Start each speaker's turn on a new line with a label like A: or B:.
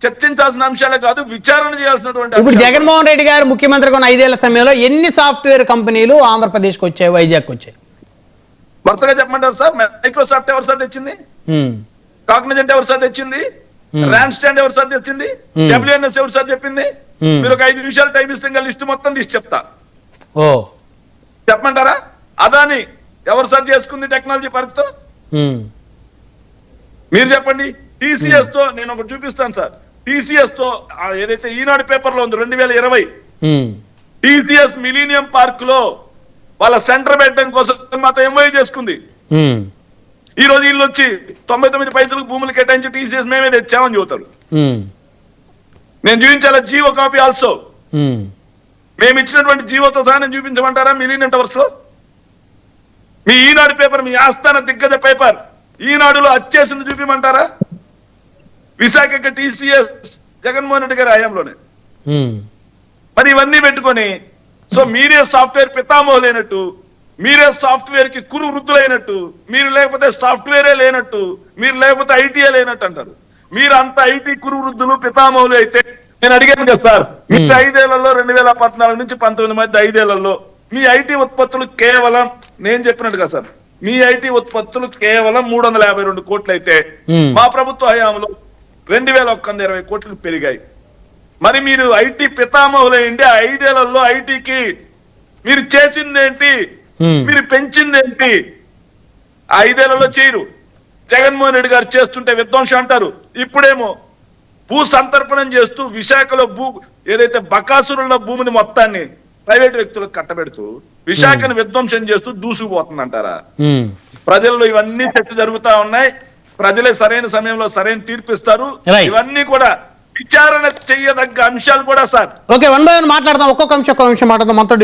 A: చర్చించాల్సిన అంశాలే కాదు, విచారణ చేయాల్సినటువంటి
B: ఇప్పుడు జగన్మోహన్ రెడ్డి గారు ముఖ్యమంత్రిగా ఉన్న 5 ఏళ్ల సమయంలో ఎన్ని సాఫ్ట్వేర్ కంపెనీలు ఆంధ్రప్రదేశ్కి వచ్చాయి, వైజాగ్ వచ్చాయి?
A: వరుసగా చెప్పమంటారు సార్. మైక్రోసాఫ్ట్ ఎవరు సార్ తెచ్చింది? కాగ్నిజెంట్ ఎవరు సార్ తెచ్చింది? ర్యాన్ స్టాండ్ ఎవరు సార్ తెచ్చింది? WNS ఎవరు సార్ చెప్పింది? మీరు ఒక 5 నిమిషాలు టైం ఇస్తే ఇంకా లిస్ట్ మొత్తం తీసి చెప్తా. చెప్పమంటారా? అదాని ఎవరు సార్ చేసుకుంది టెక్నాలజీ పార్క్ తో? మీరు చెప్పండి. TCS తో నేను ఒకటి చూపిస్తాను సార్. TCS తో ఏదైతే ఈనాడు పేపర్ లో ఉంది 2020 TCS మిలీనియం పార్క్ లో వాళ్ళ సెంటర్ పెట్టడం కోసం మాతో ఎంఓయూ చేసుకుంది. ఈ రోజు వీళ్ళు వచ్చి 99 పైసలకు భూములు కేటాయించి TCS మేమే తెచ్చామని చెబుతారు. నేను చూపించాలా జీవో కాపీ ఆల్సో. మేము ఇచ్చినటువంటి జీవోతో సహా నేను చూపించమంటారా? మిలీనియం టవర్స్ లో మీ ఈనాడు పేపర్, మీ ఆస్థాన దిగ్గజ పేపర్ ఈనాడులో అచ్చేసింది చూపించమంటారా? విశాఖ TCS జగన్మోహన్ రెడ్డి గారి హయాంలోనే. మరి ఇవన్నీ పెట్టుకొని సో మీరే సాఫ్ట్వేర్ పితామహులు అయినట్టు, మీరే సాఫ్ట్వేర్ కి కురు వృద్ధులైనట్టు, మీరు లేకపోతే సాఫ్ట్వేరే లేనట్టు, మీరు లేకపోతే ఐటీఏ లేనట్టు అంటారు. మీరు అంత ఐటీ కురు వృద్ధులు పితామహులు అయితే నేను అడిగాను కదా సార్, మీరు 5 ఏళ్లలో 2014 నుంచి 19 మధ్య 5 ఏళ్లలో మీ ఐటీ ఉత్పత్తులు కేవలం నేను చెప్పినట్టుగా సార్, మీ ఐటీ ఉత్పత్తులు కేవలం 352 కోట్లు అయితే మా ప్రభుత్వ హయాంలో 2120 కోట్లు పెరిగాయి. మరి మీరు ఐటీ పితామహులైండి 5 ఏళ్లలో ఐటీకి మీరు చేసిందేంటి, మీరు పెంచిందేంటి? 5 ఏళ్లలో చేయరు. జగన్మోహన్ రెడ్డి గారు చేస్తుంటే విధ్వంసం అంటారు. ఇప్పుడేమో భూ సంతర్పణం చేస్తూ విశాఖలో ఏదైతే బకాసురుల భూమిని మొత్తాన్ని ప్రైవేట్ వ్యక్తులకు కట్టబెడుతూ విశాఖను విధ్వంసం చేస్తూ దూసుకుపోతుందంటారా? ప్రజల్లో ఇవన్నీ చర్చ జరుగుతా ఉన్నాయి. ప్రజలే సరైన సమయంలో సరైన తీర్పిస్తారు. ఇవన్నీ కూడా విచారణ చెయ్యదగ్గ అంశాలు కూడా సార్.
B: ఓకే, 1 by 1 మాట్లాడదాం. ఒక్కొక్క అంశం మాట్లాడదాం. మనతో